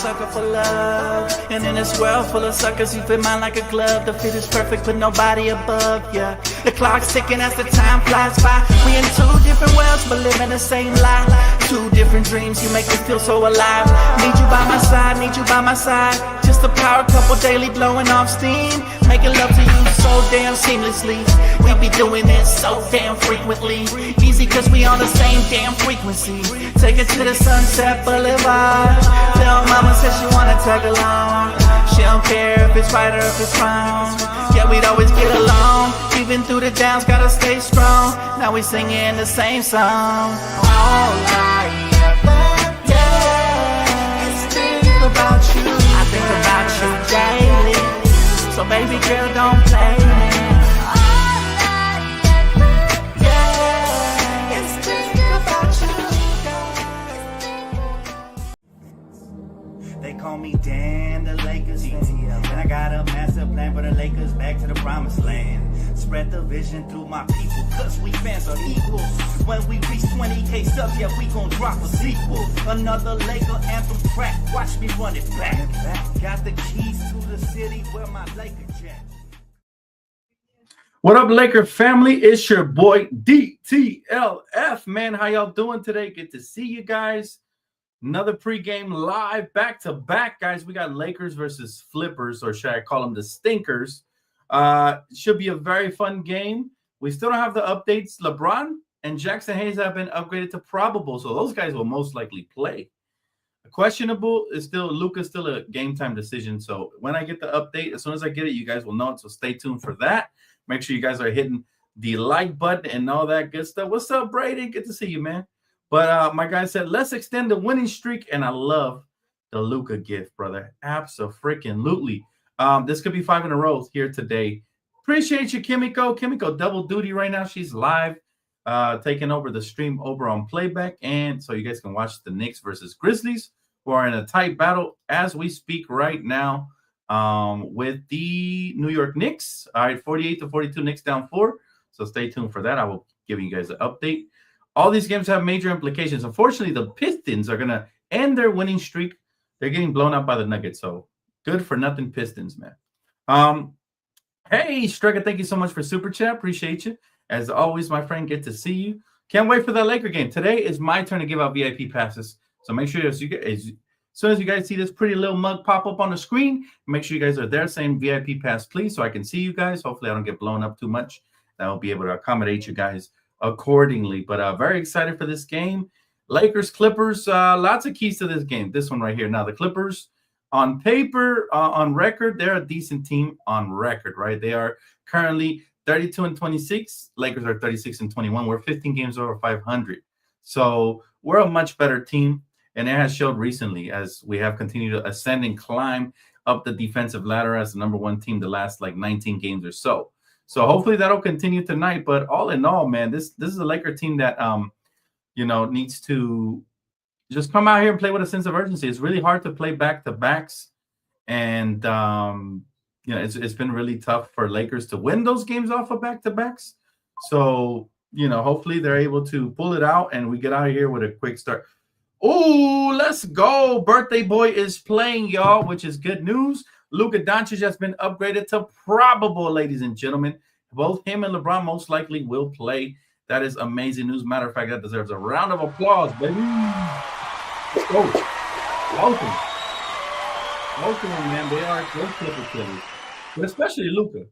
sucker for love. And in this world full of suckers, you fit mine like a glove. The fit is perfect, but nobody above, yeah. The clock's ticking as the time flies by. We in two different worlds, but living the same life. Two different dreams, you make me feel so alive. Need you by my side, need you by my side. Just a power couple daily blowing off steam. Making love to you so damn seamlessly. We be doing it so damn frequently. Easy cause we on the same damn frequency. Take it to the Sunset Boulevard. Tell mama said she wanna tag along. She don't care if it's right or if it's wrong. Yeah, we'd always get along. Even through the downs, gotta stay strong. Now we singing the same song. All I ever get is think about you. I think about you daily. So baby girl, don't play me. They call me Dan, the Lakers fan. And I got a master plan for the Lakers back to the promised land. Spread the vision through my people, cause we fans are equal. When we reach 20K subs, yeah, we gon' drop a sequel. Another Laker anthem track, watch me run it back. Got the keys to the city where my Laker jet. What up, Laker family? It's your boy Dtlf, man. How y'all doing today? Good to see you guys. Another pregame live back-to-back, guys. We got Lakers versus Flippers, or should I call them the Stinkers. Should be a very fun game. We still don't have the updates. LeBron and Jackson Hayes have been upgraded to probable, so those guys will most likely play. Questionable is still Luka's still a game time decision. So when I get the update, as soon as I get it, you guys will know it. So stay tuned for that. Make sure you guys are hitting the like button and all that good stuff. What's up, Brady? Good to see you, man. But my guy said, let's extend the winning streak. And I love the Luka gift, brother. Abso-freaking-lutely. This could be 5 in a row here today. Appreciate you, Kimiko. Kimiko double duty right now. She's live, taking over the stream over on playback. And so you guys can watch the Knicks versus Grizzlies, who are in a tight battle as we speak right now with the New York Knicks. All right, 48-42, Knicks down 4. So stay tuned for that. I will give you guys an update. All these games have major implications. Unfortunately, the Pistons are going to end their winning streak. They're getting blown out by the Nuggets. So good for nothing Pistons, man. Hey, Striker, thank you so much for Super Chat. Appreciate you. As always, my friend, good to see you. Can't wait for that Laker game. Today is my turn to give out VIP passes. So make sure as soon as you guys see this pretty little mug pop up on the screen, make sure you guys are there saying VIP pass, please, so I can see you guys. Hopefully, I don't get blown up too much. That will be able to accommodate you guys accordingly. But very excited for this game. Lakers, Clippers, lots of keys to this game. This one right here. Now, the Clippers, on paper, on record, they're a decent team on record, right? They are currently 32-26. Lakers are 36-21. We're 15 games over 500. So we're a much better team, and it has showed recently as we have continued to ascend and climb up the defensive ladder as the number one team the last like 19 games or so. So hopefully that'll continue tonight. But all in all, man, this is a Laker team that needs to just come out here and play with a sense of urgency. It's really hard to play back-to-backs, and it's been really tough for Lakers to win those games off of back-to-backs. So hopefully they're able to pull it out and we get out of here with a quick start. Oh, let's go! Birthday boy is playing, y'all, which is good news. Luka Doncic has been upgraded to probable, ladies and gentlemen. Both him and LeBron most likely will play. That is amazing news. Matter of fact, that deserves a round of applause, baby. Let's go. Welcome, man. They are great Clipper killers. But especially Luka.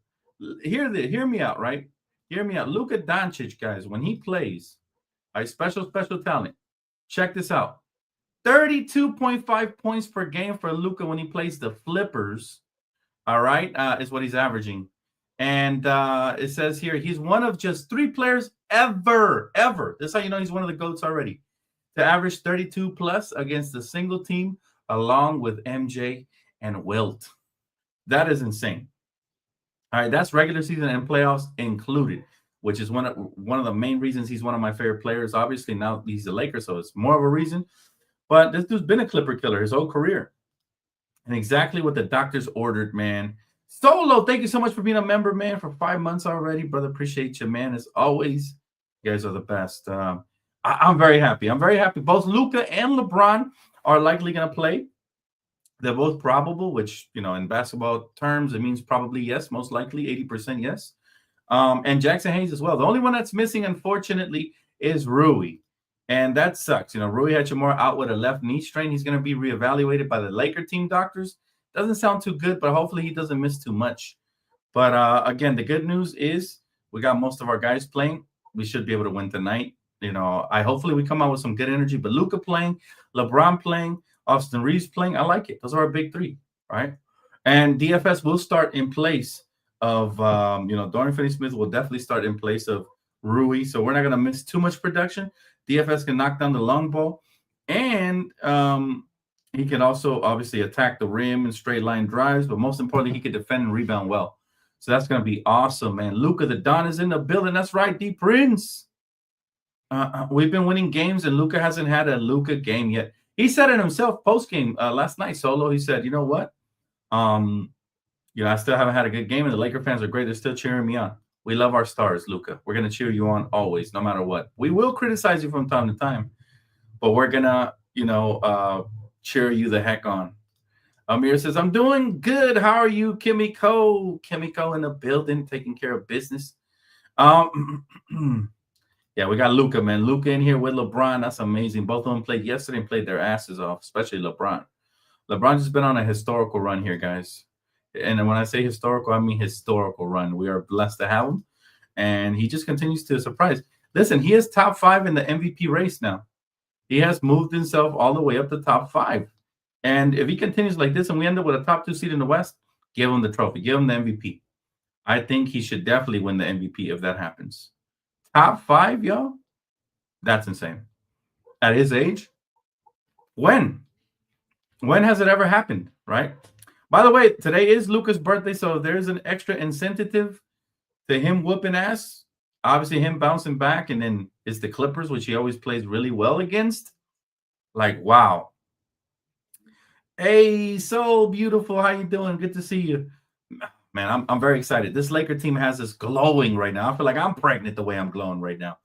Hear me out, right? Hear me out. Luka Doncic, guys, when he plays, a special talent. Check this out. 32.5 points per game for Luka when he plays the Flippers. All right, is what he's averaging. And it says here he's one of just 3 players ever. This is how you know he's one of the GOATs already, to average 32 plus against a single team along with MJ and Wilt. That is insane. All right, that's regular season and playoffs included, which is one of the main reasons he's one of my favorite players. Obviously, now he's a Laker, so it's more of a reason. But this dude's been a Clipper killer his whole career. And exactly what the doctors ordered, man. Solo, thank you so much for being a member, man, for 5 months already. Brother, appreciate you, man. As always, you guys are the best. I'm very happy. Both Luka and LeBron are likely going to play. They're both probable, which, in basketball terms, it means probably yes, most likely 80% yes. And Jackson Hayes as well. The only one that's missing, unfortunately, is Rui. And that sucks. Rui Hachimura out with a left knee strain. He's going to be reevaluated by the Laker team doctors. Doesn't sound too good, but hopefully he doesn't miss too much. But again, the good news is we got most of our guys playing. We should be able to win tonight. Hopefully we come out with some good energy. But Luka playing, LeBron playing, Austin Reeves playing. I like it. Those are our big three, right? And DFS will start in place of, Dorian Finney-Smith will definitely start in place of Rui. So we're not going to miss too much production. DFS can knock down the long ball. And he can also obviously attack the rim and straight line drives. But most importantly, he can defend and rebound well. So that's going to be awesome, man. Luka the Don is in the building. That's right, D Prince. We've been winning games, and Luka hasn't had a Luka game yet. He said it himself post-game last night, Solo. He said, you know what? I still haven't had a good game, and the Laker fans are great. They're still cheering me on. We love our stars, Luka. We're going to cheer you on always, no matter what. We will criticize you from time to time, but we're going to, cheer you the heck on. Amir says, I'm doing good. How are you, Kimiko? Kimiko in the building, taking care of business. Yeah, we got Luka, man. Luka in here with LeBron. That's amazing. Both of them played yesterday and played their asses off, especially LeBron. LeBron's just been on a historical run here, guys. And when I say historical, I mean historical run. We are blessed to have him. And he just continues to surprise. Listen, he is top 5 in the MVP race now. He has moved himself all the way up to top 5. And if he continues like this and we end up with a top 2 seed in the West, give him the trophy. Give him the MVP. I think he should definitely win the MVP if that happens. Top 5, y'all? That's insane. At his age? When? When has it ever happened, right? By the way, today is Luka's birthday, so there's an extra incentive to him whooping ass. Obviously, him bouncing back, and then it's the Clippers, which he always plays really well against. Like, wow. Hey, so beautiful. How you doing? Good to see you. Man, I'm very excited. This Laker team has us glowing right now. I feel like I'm pregnant the way I'm glowing right now.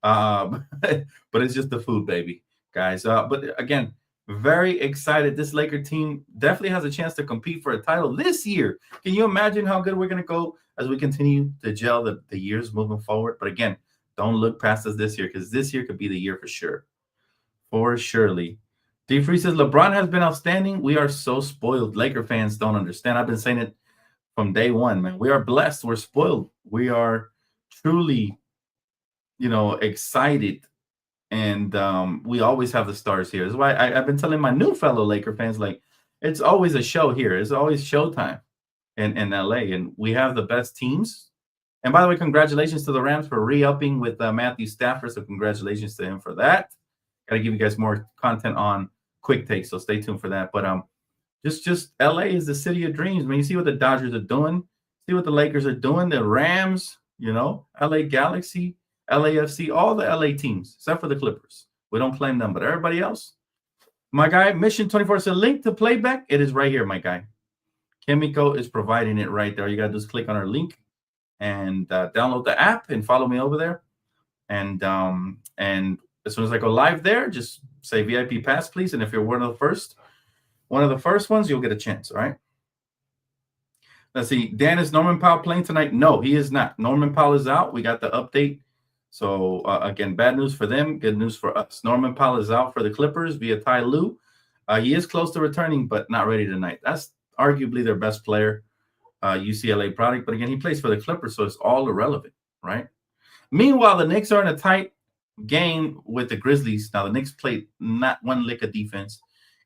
But it's just the food, baby, guys. But again, very excited. This Laker team definitely has a chance to compete for a title this year. Can you imagine how good we're going to go as we continue to gel the years moving forward? But again, don't look past us this year, because this year could be the year for sure. For surely. D Free says, LeBron has been outstanding. We are so spoiled. Laker fans don't understand. I've been saying it from day one, man. We are blessed. We're spoiled. We are truly, excited. And we always have the stars here. That's why I've been telling my new fellow Laker fans, like, it's always a show here. It's always showtime in LA. And we have the best teams. And by the way, congratulations to the Rams for re-upping with Matthew Stafford. So congratulations to him for that. Got to give you guys more content on quick takes, so stay tuned for that. But just LA is the city of dreams. I mean, you see what the Dodgers are doing. See what the Lakers are doing. The Rams, LA Galaxy, LAFC, all the LA teams, except for the Clippers. We don't claim them, but everybody else. My guy, Mission 24 said, link to playback. It is right here, my guy. Kimiko is providing it right there. You got to just click on our link and download the app and follow me over there. And as soon as I go live there, just say VIP pass, please. And if you're one of the first ones, you'll get a chance. All right. Let's see. Dan, is Norman Powell playing tonight? No, he is not. Norman Powell is out. We got the update. So again, bad news for them, good news for us. Norman Powell is out for the Clippers via Ty Lue. He is close to returning, but not ready tonight. That's arguably their best player, UCLA product. But again, he plays for the Clippers, so it's all irrelevant, right? Meanwhile, the Knicks are in a tight game with the Grizzlies. Now, the Knicks played not one lick of defense,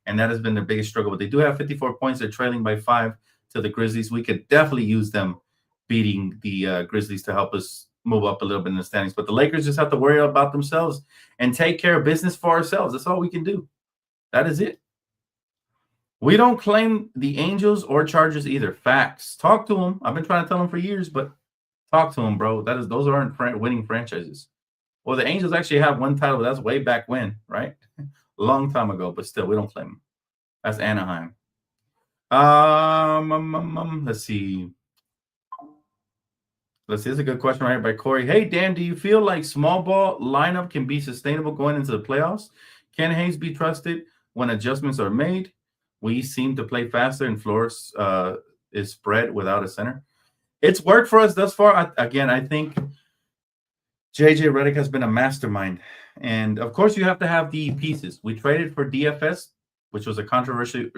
and that has been their biggest struggle. But they do have 54 points. They're trailing by 5 to the Grizzlies. We could definitely use them beating the Grizzlies to help us move up a little bit in the standings. But the Lakers just have to worry about themselves and take care of business for ourselves. That's all we can do. That is it. We don't claim the Angels or Chargers either. Facts. Talk to them. I've been trying to tell them for years, but talk to them, bro. Those aren't winning franchises. Well, the Angels actually have one title, but that's way back when, right? Long time ago, but still, we don't claim them. That's Anaheim. Let's see. That's a good question right here by Corey. Hey, Dan, do you feel like small ball lineup can be sustainable going into the playoffs? Can Hayes be trusted when adjustments are made? We seem to play faster, and Flores is spread without a center. It's worked for us thus far. I think JJ Redick has been a mastermind. And, of course, you have to have the pieces. We traded for DFS, which was a controversial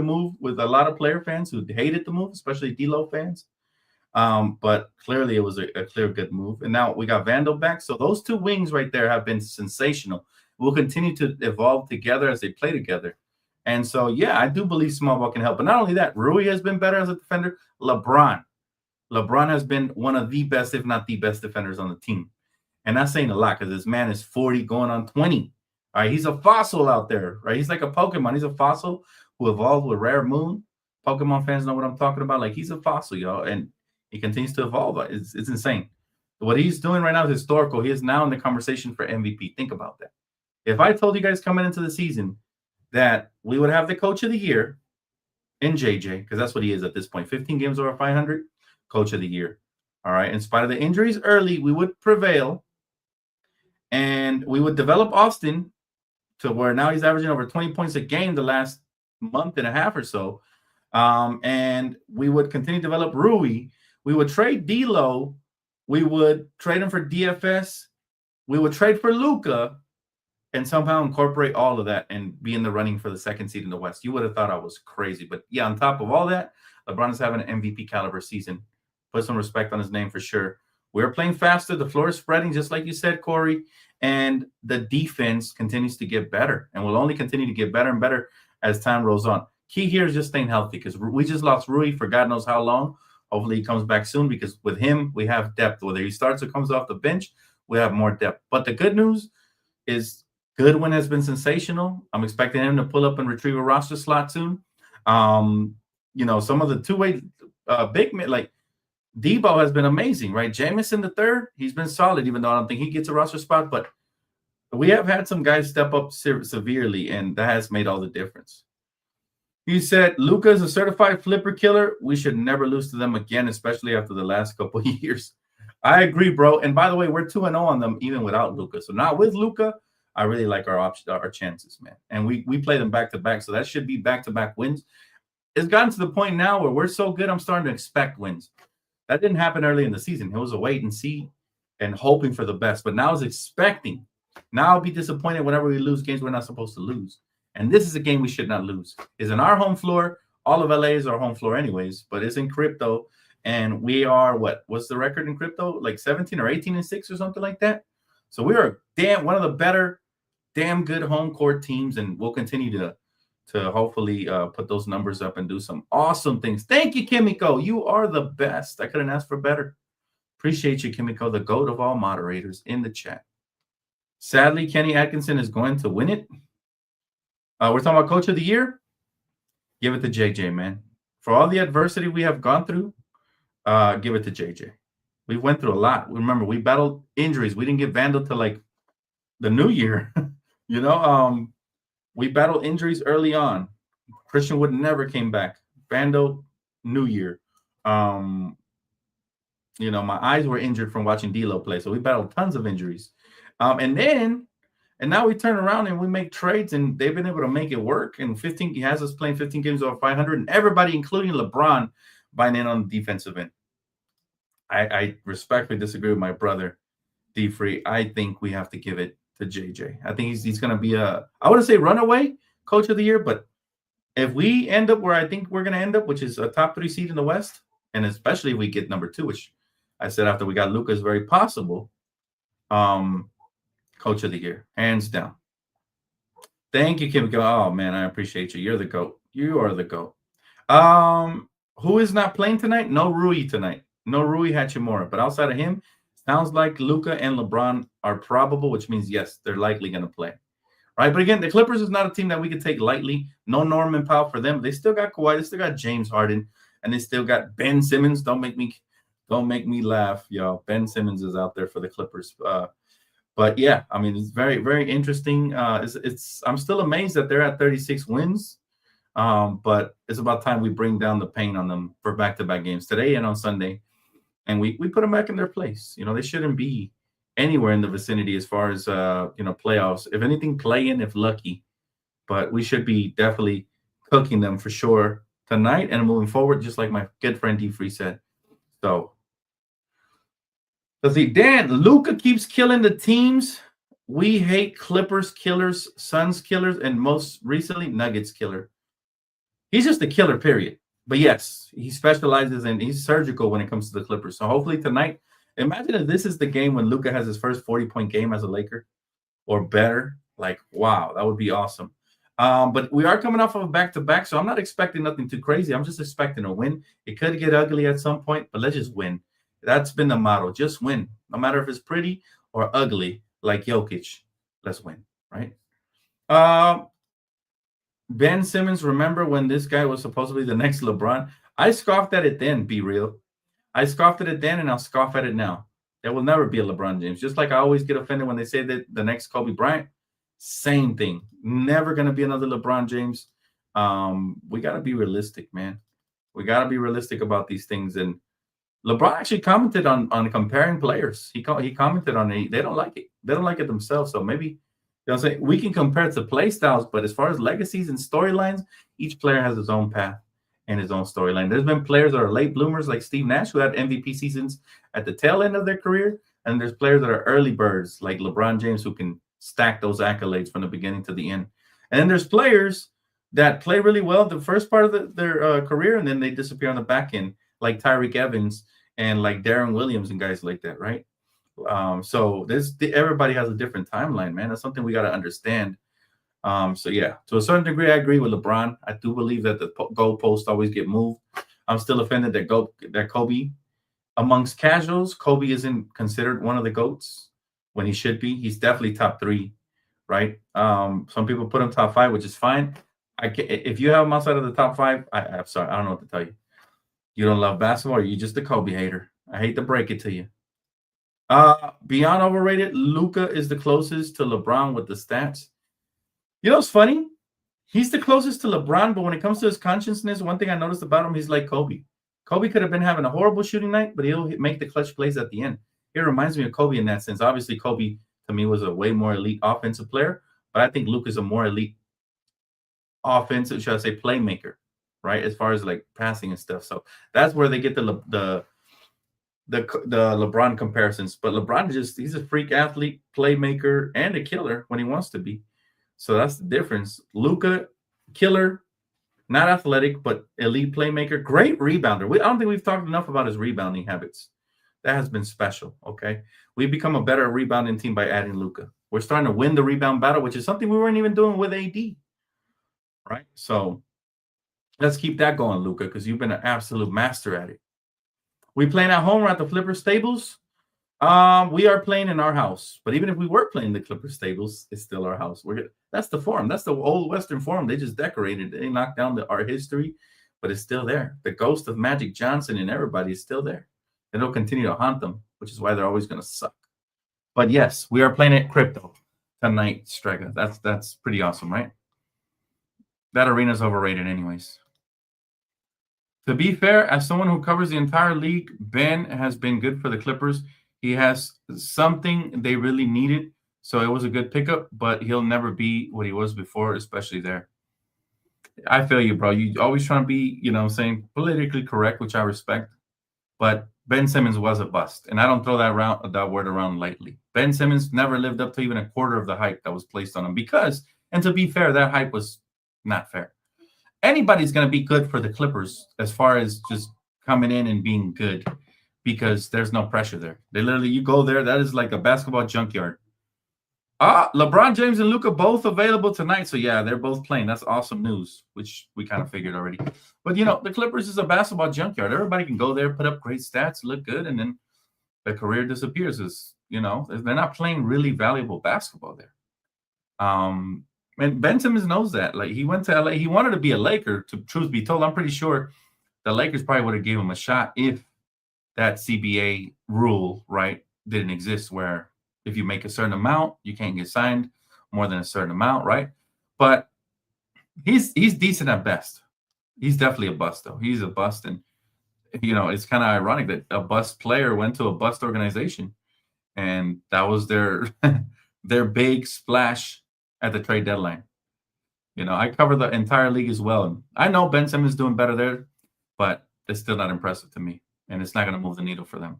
move with a lot of player fans who hated the move, especially Dtlf fans. But clearly it was a clear good move. And now we got Vandal back. So those two wings right there have been sensational. We'll continue to evolve together as they play together. And so, yeah, I do believe small ball can help. But not only that, Rui has been better as a defender. LeBron has been one of the best, if not the best defenders on the team. And that's saying a lot because this man is 40 going on 20. All right, he's a fossil out there, right? He's like a Pokemon. He's a fossil who evolved with Rare Moon. Pokemon fans know what I'm talking about. Like, he's a fossil, y'all. And he continues to evolve. It's insane. What he's doing right now is historical. He is now in the conversation for MVP. Think about that. If I told you guys coming into the season that we would have the coach of the year in JJ, because that's what he is at this point, 15 games over 500, coach of the year. All right. In spite of the injuries early, we would prevail. And we would develop Austin to where now he's averaging over 20 points a game the last month and a half or so. And we would continue to develop Rui. We would trade D'Lo. We would trade him for DFS. We would trade for Luka and somehow incorporate all of that and be in the running for the second seed in the West. You would have thought I was crazy. But, yeah, on top of all that, LeBron is having an MVP caliber season. Put some respect on his name for sure. We're playing faster. The floor is spreading, just like you said, Corey. And the defense continues to get better and will only continue to get better and better as time rolls on. Key here is just staying healthy because we just lost Rui for God knows how long. Hopefully he comes back soon because with him, we have depth. Whether he starts or comes off the bench, we have more depth. But the good news is Goodwin has been sensational. I'm expecting him to pull up and retrieve a roster slot soon. Some of the two-way big men, like Debo has been amazing, right? Jamison the third, he's been solid, even though I don't think he gets a roster spot. But we have had some guys step up severely, and that has made all the difference. He said, Luka is a certified flipper killer. We should never lose to them again, especially after the last couple of years. I agree, bro. And by the way, we're 2-0 on them even without Luka. So now with Luka, I really like our chances, man. And we play them back-to-back, so that should be back-to-back wins. It's gotten to the point now where we're so good, I'm starting to expect wins. That didn't happen early in the season. It was a wait and see and hoping for the best. But now it's expecting. Now I'll be disappointed whenever we lose games we're not supposed to lose. And this is a game we should not lose. It's in our home floor. All of LA is our home floor anyways, but it's in crypto. And we are, what's the record in crypto? Like 17 or 18-6 or something like that. So we are one of the better, damn good home court teams. And we'll continue to hopefully put those numbers up and do some awesome things. Thank you, Kimiko. You are the best. I couldn't ask for better. Appreciate you, Kimiko, the GOAT of all moderators in the chat. Sadly, Kenny Atkinson is going to win it. We're talking about Coach of the Year. Give it to JJ, man. For all the adversity we have gone through, give it to JJ. We went through a lot. Remember, we battled injuries. We didn't get Vandal till like the new year. We battled injuries early on. Christian Wood never came back. Vandal, New Year. My eyes were injured from watching D'Lo play, so we battled tons of injuries. And now we turn around and we make trades, and they've been able to make it work. And he has us playing 15 games over 500, and everybody, including LeBron, buying in on the defensive end. I respectfully disagree with my brother, D-Free. I think we have to give it to JJ. I think he's going to be I wouldn't say runaway Coach of the Year, but if we end up where I think we're going to end up, which is a top 3 seed in the West, and especially if we get number 2, which I said after we got Luka is very possible, Coach of the Year, hands down. Thank you, Kim. Oh, man, I appreciate you. You're the GOAT. You are the GOAT. Who is not playing tonight? No Rui tonight. No Rui Hachimura. But outside of him, sounds like Luka and LeBron are probable, which means, yes, they're likely going to play. Right? But again, the Clippers is not a team that we could take lightly. No Norman Powell for them. They still got Kawhi. They still got James Harden. And they still got Ben Simmons. Don't make me laugh, y'all. Ben Simmons is out there for the Clippers. But yeah, I mean, it's very, very interesting. I'm still amazed that they're at 36 wins. But it's about time we bring down the pain on them for back-to-back games today and on Sunday. And we put them back in their place. They shouldn't be anywhere in the vicinity as far as, playoffs. If anything, play-in if lucky. but we should be definitely cooking them for sure tonight and moving forward, just like my good friend D-Free said. So let's see. Dan, Luka keeps killing the teams. We hate Clippers killers, Suns killers, and most recently Nuggets killer. He's just a killer, period. But yes, he specializes and he's surgical when it comes to the Clippers. So hopefully tonight, imagine if this is the game when Luka has his first 40-point game as a Laker or better. Like, wow, that would be awesome. But we are coming off of a back-to-back, so I'm not expecting nothing too crazy. I'm just expecting a win. It could get ugly at some point, but let's just win. That's been the motto. Just win. No matter if it's pretty or ugly, like Jokic. Let's win, right? Ben Simmons, remember when this guy was supposedly the next LeBron? I scoffed at it then, be real. I scoffed at it then, and I'll scoff at it now. There will never be a LeBron James. Just like I always get offended when they say that the next Kobe Bryant, same thing. Never going to be another LeBron James. We got to be realistic, man. We got to be realistic about these things. And LeBron actually commented on comparing players. He commented on it. They don't like it. They don't like it themselves. So maybe, you know what I'm saying, we can compare it to play styles, but as far as legacies and storylines, each player has his own path and his own storyline. There's been players that are late bloomers like Steve Nash who had MVP seasons at the tail end of their career, and there's players that are early birds like LeBron James who can stack those accolades from the beginning to the end. And then there's players that play really well the first part of their career, and then they disappear on the back end, like Tyreek Evans and like Darren Williams and guys like that, right? So everybody has a different timeline, man. That's something we got to understand. So yeah, to a certain degree, I agree with LeBron. I do believe that the goalposts always get moved. I'm still offended that Kobe, amongst casuals, Kobe isn't considered one of the GOATs when he should be. He's definitely top 3, right? Some people put him top 5, which is fine. If you have him outside of the top 5, I'm sorry, I don't know what to tell you. You don't love basketball, or you just a Kobe hater. I hate to break it to you. Beyond overrated, Luka is the closest to LeBron with the stats. You know what's funny? He's the closest to LeBron, but when it comes to his consciousness, one thing I noticed about him, he's like Kobe. Kobe could have been having a horrible shooting night, but he'll make the clutch plays at the end. It reminds me of Kobe in that sense. Obviously, Kobe, to me, was a way more elite offensive player, but I think Luka is a more elite offensive, should I say, playmaker, right? As far as like passing and stuff. So that's where they get the LeBron comparisons. But LeBron he's a freak athlete, playmaker, and a killer when he wants to be. So that's the difference. Luka, killer, not athletic, but elite playmaker, great rebounder. I don't think we've talked enough about his rebounding habits. That has been special, okay? We've become a better rebounding team by adding Luka. We're starting to win the rebound battle, which is something we weren't even doing with AD, right? So let's keep that going, Luka, because you've been an absolute master at it. We playing at home or at the Flipper Stables? We are playing in our house, but even if we were playing the Clipper Stables, it's still our house. That's the Forum. That's the old Western Forum. They just decorated. They knocked down our history, but it's still there. The ghost of Magic Johnson and everybody is still there, and they'll continue to haunt them, which is why they're always going to suck. But yes, we are playing at Crypto tonight, Strega. That's pretty awesome, right? That arena's overrated, anyways. To be fair, as someone who covers the entire league, Ben has been good for the Clippers. He has something they really needed, so it was a good pickup, but he'll never be what he was before, especially there. I feel you, bro. You always trying to be, you know what I'm saying, politically correct, which I respect, but Ben Simmons was a bust, and I don't throw that word around lightly. Ben Simmons never lived up to even a quarter of the hype that was placed on him because, and to be fair, that hype was not fair. Anybody's going to be good for the Clippers as far as just coming in and being good, because there's no pressure there. They literally, you go there, that is like a basketball junkyard. LeBron James and Luka both available tonight. So yeah, they're both playing. That's awesome news, which we kind of figured already. But you know, the Clippers is a basketball junkyard. Everybody can go there, put up great stats, look good, and then their career disappears. You know, they're not playing really valuable basketball there. And Ben Simmons knows that. Like, he went to LA. He wanted to be a Laker, to truth be told. I'm pretty sure the Lakers probably would have given him a shot if that CBA rule, right, didn't exist, where if you make a certain amount, you can't get signed more than a certain amount, right? But he's decent at best. He's definitely a bust, though. He's a bust, and you know, it's kind of ironic that a bust player went to a bust organization, and that was their their big splash at the trade deadline. You know, I cover the entire league as well. And I know Ben Simmons is doing better there, but it's still not impressive to me. And it's not going to move the needle for them.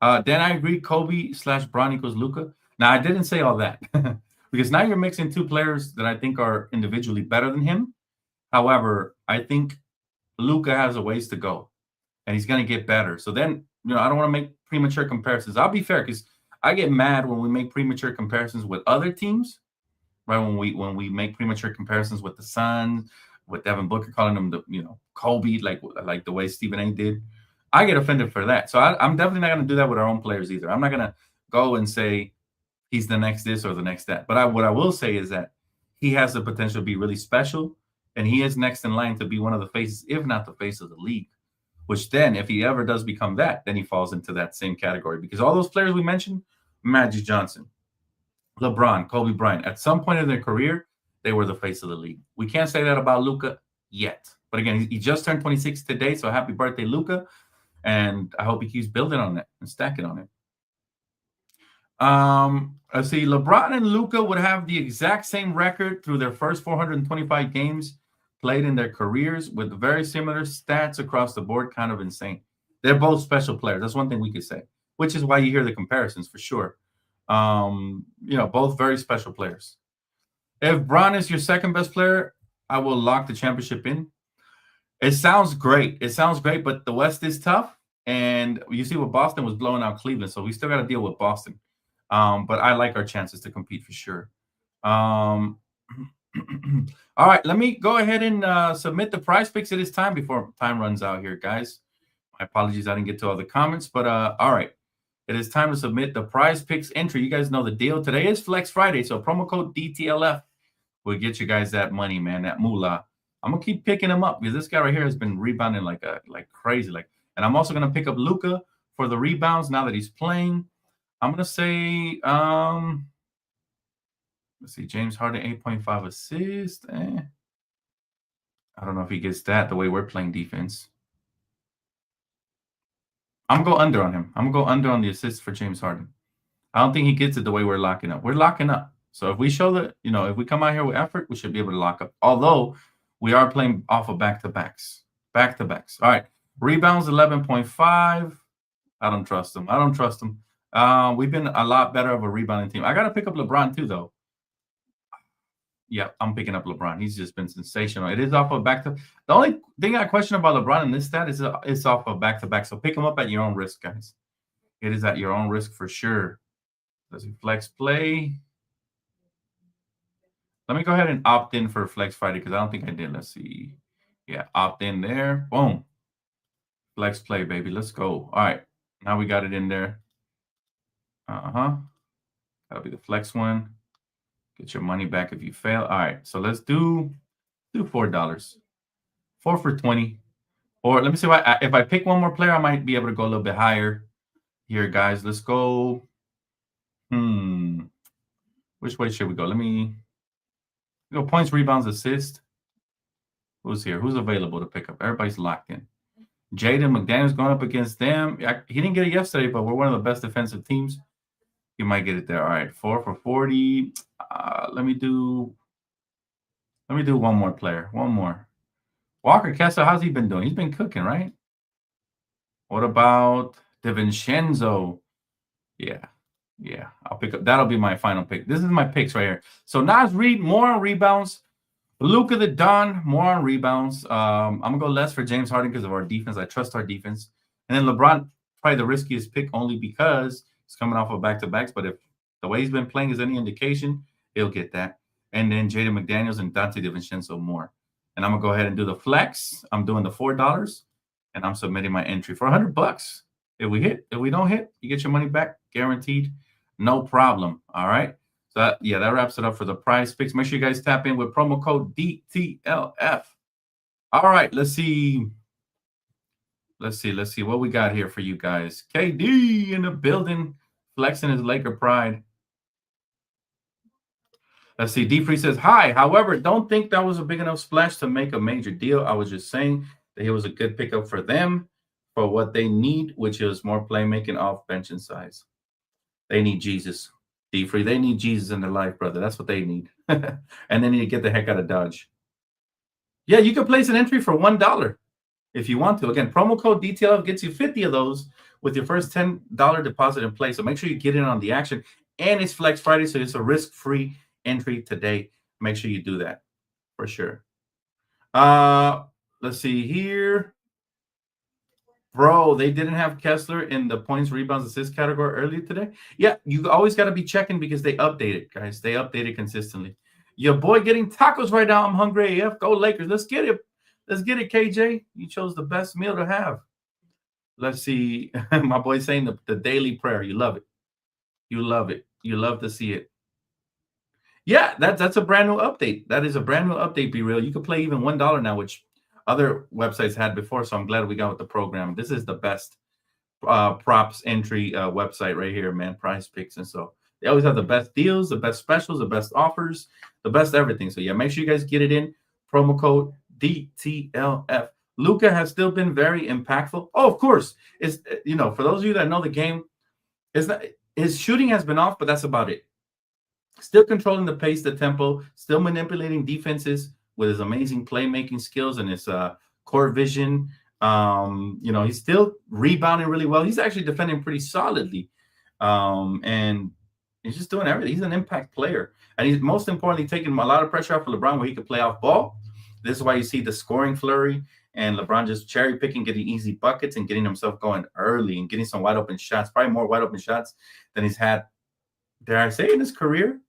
Then I agree Kobe/Bron equals Luka. Now, I didn't say all that because now you're mixing two players that I think are individually better than him. However, I think Luka has a ways to go, and he's going to get better. So then, you know, I don't want to make premature comparisons. I'll be fair because I get mad when we make premature comparisons with other teams, right? When we make premature comparisons with the Suns, with Devin Booker calling them the, you know, Kobe, like the way Stephen A. did. I get offended for that. So I'm definitely not going to do that with our own players either. I'm not going to go and say he's the next this or the next that. But what I will say is that he has the potential to be really special, and he is next in line to be one of the faces, if not the face of the league. Which then, if he ever does become that, then he falls into that same category. Because all those players we mentioned, Magic Johnson, LeBron, Kobe Bryant, at some point in their career, they were the face of the league. We can't say that about Luka yet. But again, he just turned 26 today, so happy birthday, Luka. And I hope he keeps building on it and stacking on it. Let's see. LeBron and Luka would have the exact same record through their first 425 games played in their careers with very similar stats across the board. Kind of insane. They're both special players. That's one thing we could say, which is why you hear the comparisons for sure. You know, both very special players. If Bron is your second best player, I will lock the championship in. It sounds great. It sounds great, but the West is tough. And you see what Boston was blowing out Cleveland. So we still got to deal with Boston. But I like our chances to compete for sure. All right, let me go ahead and submit the prize picks. It is time before time runs out here, guys. My apologies, I didn't get to all the comments. But all right, it is time to submit the prize picks entry. You guys know the deal. Today is Flex Friday, so promo code DTLF will get you guys that money, man, that moolah. I'm gonna keep picking him up because this guy right here has been rebounding like crazy. And I'm also gonna pick up Luka for the rebounds now that he's playing. I'm gonna say, let's see, James Harden 8.5 assists. I don't know if he gets that the way we're playing defense. I'm gonna go under on him. I'm gonna go under on the assists for James Harden. I don't think he gets it the way we're locking up. We're locking up. So if we show that, you know, if we come out here with effort, we should be able to lock up. Although we are playing off of back-to-backs. Back-to-backs. All right. Rebounds 11.5. I don't trust him. We've been a lot better of a rebounding team. I got to pick up LeBron too, though. Yeah, I'm picking up LeBron. He's just been sensational. It is off of back-to. The only thing I question about LeBron in this stat is it's off of back-to-back. So pick him up at your own risk, guys. It is at your own risk for sure. Let's see, flex play. Let me go ahead and opt in for Flex Friday because I don't think I did. Let's see. Yeah, opt in there. Boom. Flex play, baby. Let's go. All right. Now we got it in there. That'll be the flex one. Get your money back if you fail. All right. So let's do $4. 4 for 20. Or let me see if I pick one more player, I might be able to go a little bit higher here, guys. Let's go. Which way should we go? Let me go points, rebounds, assist. Who's here? Who's available to pick up? Everybody's locked in. Jaden McDaniels going up against them. He didn't get it yesterday, but we're one of the best defensive teams. He might get it there. All right, 4 for 40. Let me do one more player. One more. Walker Kessler, how's he been doing? He's been cooking, right? What about DiVincenzo? Yeah, I'll pick up. That'll be my final pick. This is my picks right here. So Naz Reid, more on rebounds. Luka the Don, more on rebounds. I'm going to go less for James Harden because of our defense. I trust our defense. And then LeBron, probably the riskiest pick only because he's coming off of back-to-backs. But if the way he's been playing is any indication, he'll get that. And then Jaden McDaniels and Dante DiVincenzo more. And I'm going to go ahead and do the flex. I'm doing the $4. And I'm submitting my entry for $100. If we hit, if we don't hit, you get your money back, guaranteed. No problem. All right. So that wraps it up for the prize picks. Make sure you guys tap in with promo code DTLF. All right, let's see what we got here for you guys. KD in the building, flexing his Laker pride. Let's see. D Free says hi. However, don't think that was a big enough splash to make a major deal. I was just saying that he was a good pickup for them for what they need, which is more playmaking off bench and size. They need Jesus. D Free, they need Jesus in their life, brother. That's what they need. And then you get the heck out of Dodge. Yeah, you can place an entry for $1 if you want to. Again, promo code Dtlf gets you 50 of those with your first $10 deposit in place. So make sure you get in on the action. And it's Flex Friday, so it's a risk-free entry today. Make sure you do that for sure. Let's see here. Bro, they didn't have Kessler in the points, rebounds, assists category earlier today. Yeah, you always got to be checking because they update it, guys. They update it consistently. Your boy getting tacos right now. I'm hungry AF. Go Lakers. Let's get it. Let's get it, KJ. You chose the best meal to have. Let's see. My boy saying the daily prayer. You love it. You love it. You love to see it. Yeah, that's a brand new update. That is a brand new update, Be Real. You can play even $1 now, which other websites had before, so I'm glad we got with the program. This is the best props entry website right here, man. PrizePicks. And so they always have the best deals, the best specials, the best offers, the best everything. So yeah, make sure you guys get it in. Promo code DTLF. Luka has still been very impactful. Oh, of course. It's, you know, for those of you that know the game, is that his shooting has been off, but that's about it. Still controlling the pace, the tempo, still manipulating defenses with his amazing playmaking skills and his court vision. You know, he's still rebounding really well. He's actually defending pretty solidly. And he's just doing everything. He's an impact player. And he's most importantly taking a lot of pressure off of LeBron where he could play off ball. This is why you see the scoring flurry and LeBron just cherry picking, getting easy buckets and getting himself going early and getting some wide open shots, probably more wide open shots than he's had, dare I say, in his career.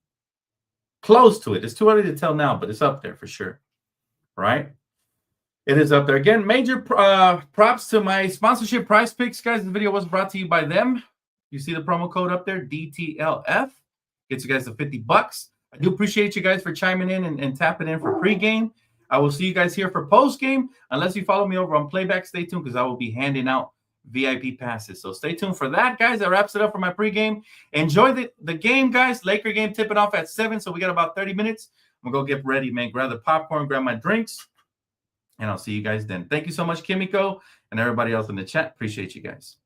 Close to it. It's too early to tell now, but it's up there for sure. Right? It is up there. Again, major props to my sponsorship PrizePicks, guys. The video was brought to you by them. You see the promo code up there, DTLF. Gets you guys the $50. I do appreciate you guys for chiming in and tapping in for pregame. I will see you guys here for postgame. Unless you follow me over on Playback, stay tuned because I will be handing out VIP passes. So stay tuned for that, guys. That wraps it up for my pregame. Enjoy the game, guys. Laker game tipping off at 7, so we got about 30 minutes. I'm going to go get ready, man. Grab the popcorn, grab my drinks, and I'll see you guys then. Thank you so much, Kimiko, and everybody else in the chat. Appreciate you guys.